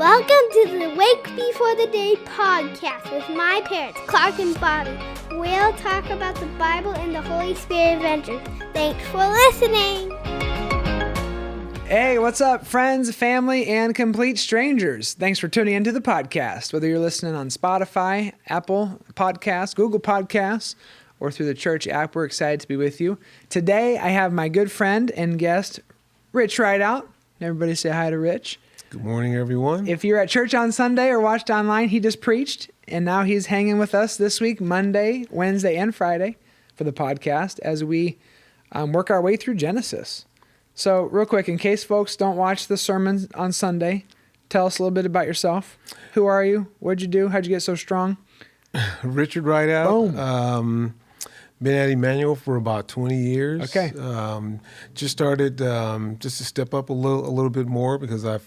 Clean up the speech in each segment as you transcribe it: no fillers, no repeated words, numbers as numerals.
Welcome to the Wake Before the Day podcast with my parents, Klarc and Bobby. We'll talk about the Bible and the Holy Spirit adventures. Thanks for listening. Hey, what's up, friends, family, and complete strangers? Thanks for tuning into the podcast. Whether you're listening on Spotify, Apple Podcasts, Google Podcasts, or through the church app, we're excited to be with you. Today, I have my good friend and guest, Rich Rideout. Everybody say hi to Rich. Good morning, everyone. If you're at church on Sunday or watched online, he just preached, and now he's hanging with us this week, Monday, Wednesday, and Friday for the podcast as we work our way through Genesis. So real quick, in case folks don't watch the sermon on Sunday, tell us a little bit about yourself. Who are you? What'd you do? How'd you get so strong? Richard Rideout. Boom. Been at Emmanuel for about 20 years. Okay. Just started just to step up a little bit more because I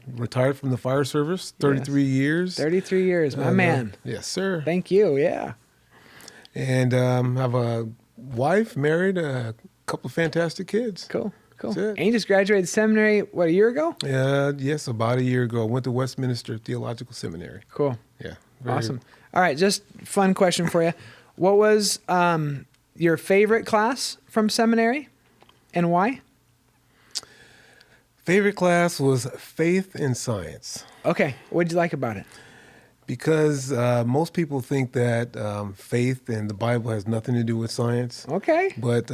retired from the fire service, 33 years. 33 years, my man. Yes, sir. Thank you, yeah. And have a wife, married, a couple of fantastic kids. Cool. That's it. And you just graduated seminary, what, a year ago? Yes, about a year ago. I went to Westminster Theological Seminary. Cool. Yeah. Awesome. All right, just fun question for you. What was your favorite class from seminary and why? Favorite class was Faith and Science. Okay. What did you like about it? Because most people think that faith and the Bible has nothing to do with science. Okay. But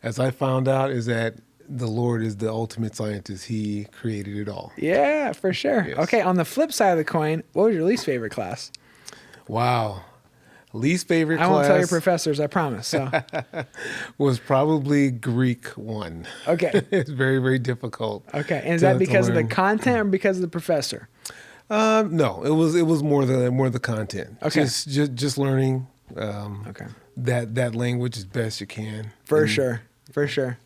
as I found out is that the Lord is the ultimate scientist. He created it all. Yeah, for sure. Yes. Okay, on the flip side of the coin, what was your least favorite class? Wow. Least favorite I class won't tell your professors, I promise. So. was probably Greek 1. Okay. It's very, very difficult. Okay. And is that because of the content or because of the professor? No, it was more the content. Okay. Just learning Okay. that language as best you can. For sure.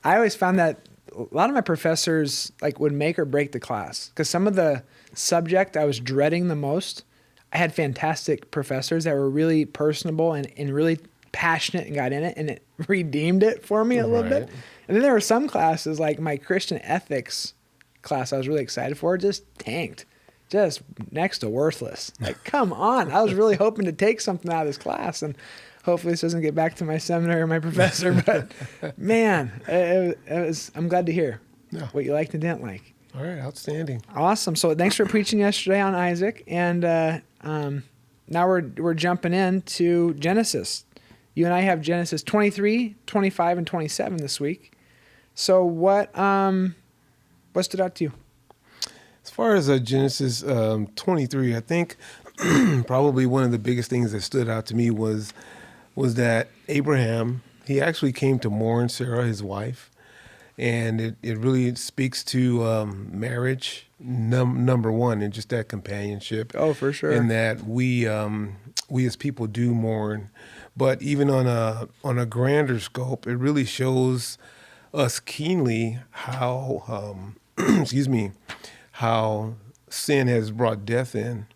I always found that a lot of my professors would make or break the class because some of the subject I was dreading the most, I had fantastic professors that were really personable and really passionate and got in it, and it redeemed it for me a little bit. And then there were some classes, like my Christian ethics class I was really excited for, just tanked. Just next to worthless. Come on. I was really hoping to take something out of this class, and hopefully this doesn't get back to my seminary or my professor. But, man, I'm glad to hear what you liked and didn't like. All right, outstanding. Awesome. So thanks for preaching yesterday on Isaac, and now we're jumping into Genesis. You and I have Genesis 23, 25, and 27 this week. So what stood out to you? As far as Genesis 23, I think probably one of the biggest things that stood out to me was that Abraham, he actually came to mourn Sarah, his wife. And it really speaks to marriage, number one, and just that companionship. Oh, for sure. And that we as people do mourn, but even on a grander scope, it really shows us keenly how how sin has brought death in,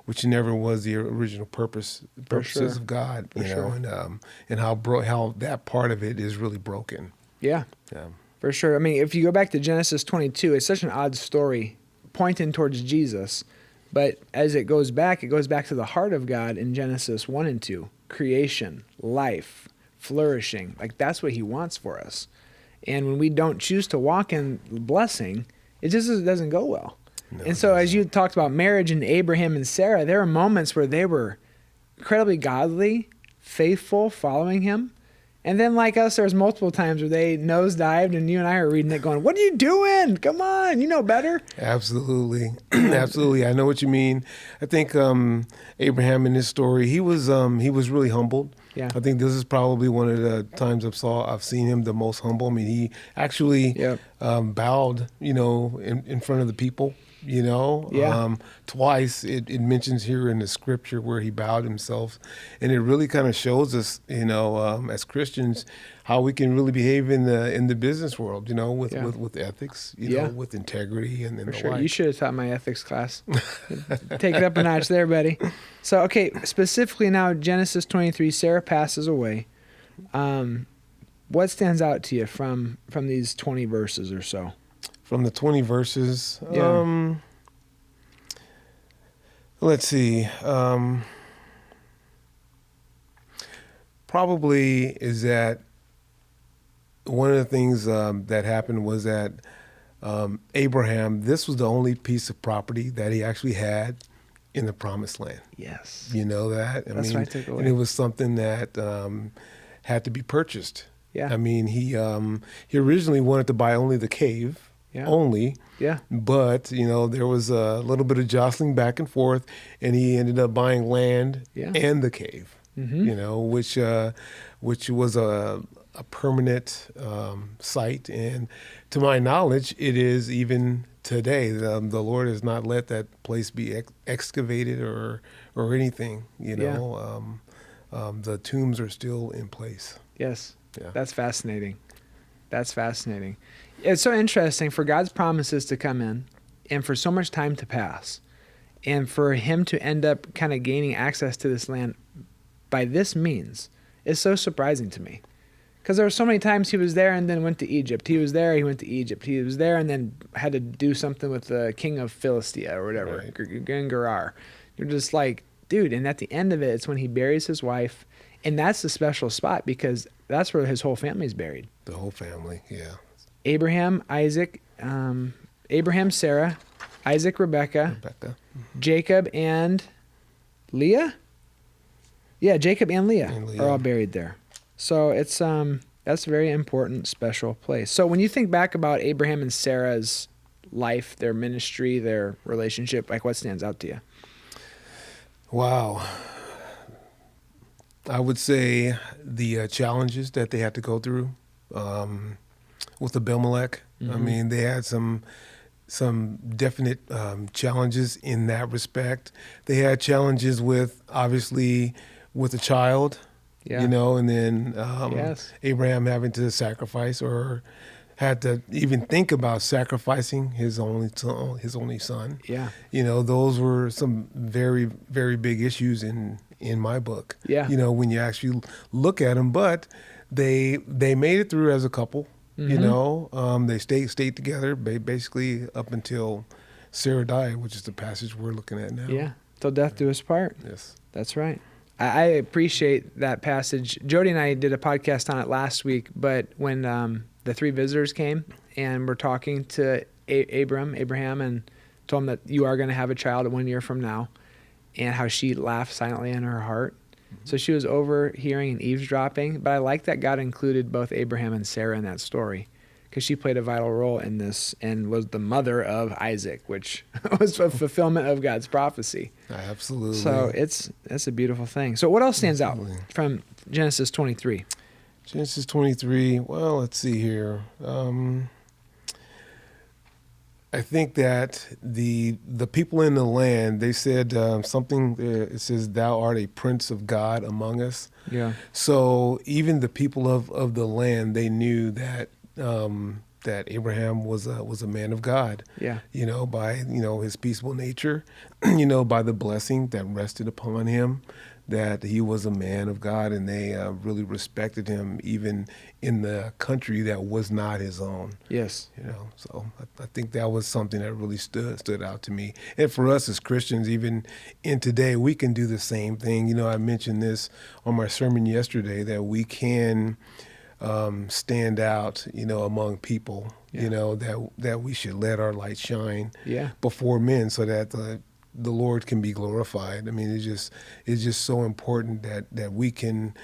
which never was the original purposes of God, and how that part of it is really broken. Yeah, for sure. I mean, if you go back to Genesis 22, it's such an odd story pointing towards Jesus. But as it goes back to the heart of God in Genesis 1 and 2, creation, life, flourishing. That's what he wants for us. And when we don't choose to walk in blessing, it just doesn't go well. No, and so as you talked about marriage and Abraham and Sarah, there are moments where they were incredibly godly, faithful, following him. And then like us, there was multiple times where they nosedived, and you and I are reading it going, what are you doing? Come on, you know better. Absolutely. Absolutely. I know what you mean. I think Abraham in this story, he was really humbled. Yeah. I think this is probably one of the times I've seen him the most humble. I mean, he actually bowed, in front of the people. Twice it mentions here in the scripture where he bowed himself, and it really kind of shows us, as Christians, how we can really behave in the business world, with ethics, with integrity and For the sure. like. You should have taught my ethics class. Take it up a notch there, buddy. So, okay, specifically now, Genesis 23, Sarah passes away. What stands out to you from these 20 verses or so? From the 20 verses, Yeah. Let's see. Probably is that one of the things that happened was that Abraham, this was the only piece of property that he actually had in the promised land. Yes. You know that? That's what I took away. And it was something that had to be purchased. Yeah. I mean, he originally wanted to buy only the cave, only. Yeah. But, there was a little bit of jostling back and forth, and he ended up buying land and the cave, which was a permanent site. And to my knowledge, it is even today. The Lord has not let that place be excavated or anything, the tombs are still in place. Yes. Yeah. That's fascinating. That's fascinating. It's so interesting for God's promises to come in and for so much time to pass and for him to end up kind of gaining access to this land by this means is so surprising to me. Because there were so many times he was there and then went to Egypt. He was there, he went to Egypt. He was there and then had to do something with the king of Philistia or whatever, Right. Gerar. You're just like, dude, and at the end of it, it's when he buries his wife. And that's the special spot because that's where his whole family's buried. The whole family, yeah. Abraham, Isaac, Sarah, Isaac, Rebecca, Jacob, and Leah? Yeah, Jacob and Leah are all buried there. So it's that's a very important, special place. So when you think back about Abraham and Sarah's life, their ministry, their relationship, like what stands out to you? Wow. I would say the challenges that they had to go through with Abimelech. Mm-hmm. I mean, they had some definite challenges in that respect. They had challenges with, obviously, with a child, and then Abraham having to sacrifice or had to even think about sacrificing his only son. Yeah. Those were some very, very big issues in my book. Yeah. When you actually look at them, but they made it through as a couple. Mm-hmm. They stayed together basically up until Sarah died, which is the passage we're looking at now. Yeah, till death do us part. Yes. That's right. I appreciate that passage. Jody and I did a podcast on it last week, but when the three visitors came and were talking to Abraham, and told him that you are going to have a child 1 year from now, and how she laughed silently in her heart. So she was overhearing and eavesdropping, but I like that God included both Abraham and Sarah in that story because she played a vital role in this and was the mother of Isaac, which was a fulfillment of God's prophecy. Absolutely. So that's a beautiful thing. So what else stands out from Genesis 23? Genesis 23, well, let's see here. I think that the people in the land, they said something, it says, thou art a prince of God among us. Yeah. So even the people of the land, they knew that that Abraham was a man of God. Yeah. By, his peaceful nature, by the blessing that rested upon him, that he was a man of God, and they really respected him even in the country that was not his own. Yes. So I think that was something that really stood out to me. And for us as Christians, even in today, we can do the same thing. I mentioned this on my sermon yesterday, that we can stand out, among people, that we should let our light shine before men so that the Lord can be glorified. I mean, it's just so important that we can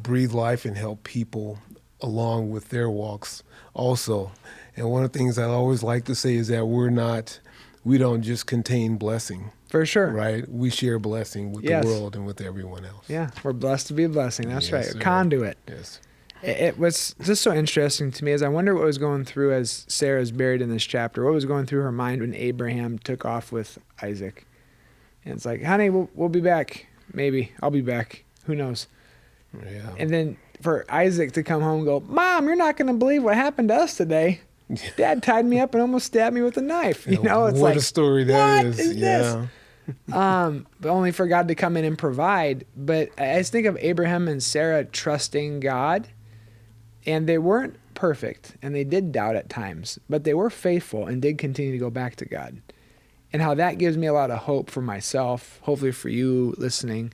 breathe life and help people along with their walks also. And one of the things I always like to say is that we don't just contain blessing. For sure. Right? We share blessing with the world and with everyone else. Yeah, we're blessed to be a blessing. That's right. Sir. A conduit. Yes. It was just so interesting to me as I wonder what was going through as Sarah's buried in this chapter. What was going through her mind when Abraham took off with Isaac? And it's like, honey, we'll be back. Maybe. I'll be back. Who knows? Yeah. And then for Isaac to come home and go, Mom, you're not going to believe what happened to us today. Dad tied me up and almost stabbed me with a knife. It's what like, a story that what is yeah. this? But only for God to come in and provide. But I just think of Abraham and Sarah trusting God, and they weren't perfect, and they did doubt at times, but they were faithful and did continue to go back to God. and how that gives me a lot of hope for myself, hopefully for you listening,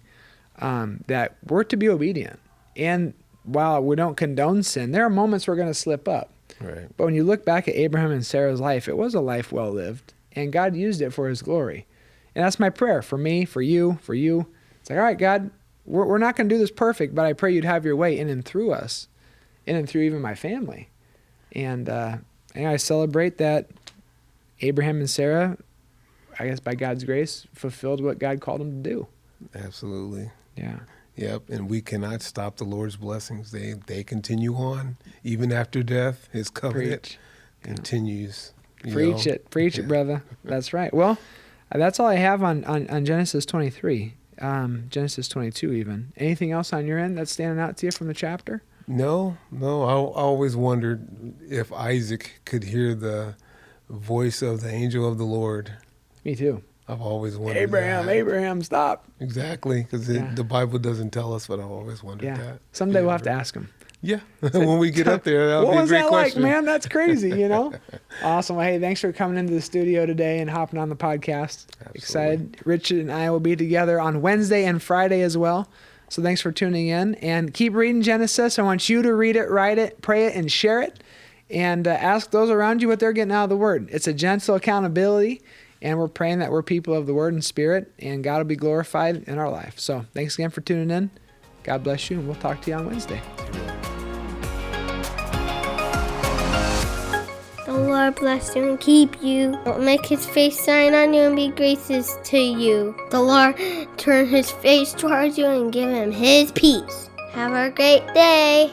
that we're to be obedient. And while we don't condone sin, there are moments we're going to slip up. Right. But when you look back at Abraham and Sarah's life, it was a life well lived, and God used it for his glory. And that's my prayer for me, for you. It's like, all right, God, we're not going to do this perfect, but I pray you'd have your way in and through us, in and through even my family. And I celebrate that Abraham and Sarah, I guess by God's grace, fulfilled what God called them to do. Absolutely. Yeah. Yep, and we cannot stop the Lord's blessings. They continue on even after death. His covenant continues. Preach it, brother. That's right. Well, that's all I have on Genesis 23, Genesis 22 even. Anything else on your end that's standing out to you from the chapter? No. I always wondered if Isaac could hear the voice of the angel of the Lord. Me too. I've always wondered Abraham, stop. Exactly, because the Bible doesn't tell us, but I've always wondered that. Someday we'll have to ask him. Yeah, when we get up there, that'll be a great question. What was that like, man? That's crazy, Awesome. Well, hey, thanks for coming into the studio today and hopping on the podcast. Absolutely. Excited. Richard and I will be together on Wednesday and Friday as well. So thanks for tuning in. And keep reading Genesis. I want you to read it, write it, pray it, and share it. And ask those around you what they're getting out of the Word. It's a gentle accountability. And we're praying that we're people of the Word and Spirit, and God will be glorified in our life. So thanks again for tuning in. God bless you, and we'll talk to you on Wednesday. The Lord bless you and keep you. Make his face shine on you and be gracious to you. The Lord turn his face towards you and give him his peace. Have a great day.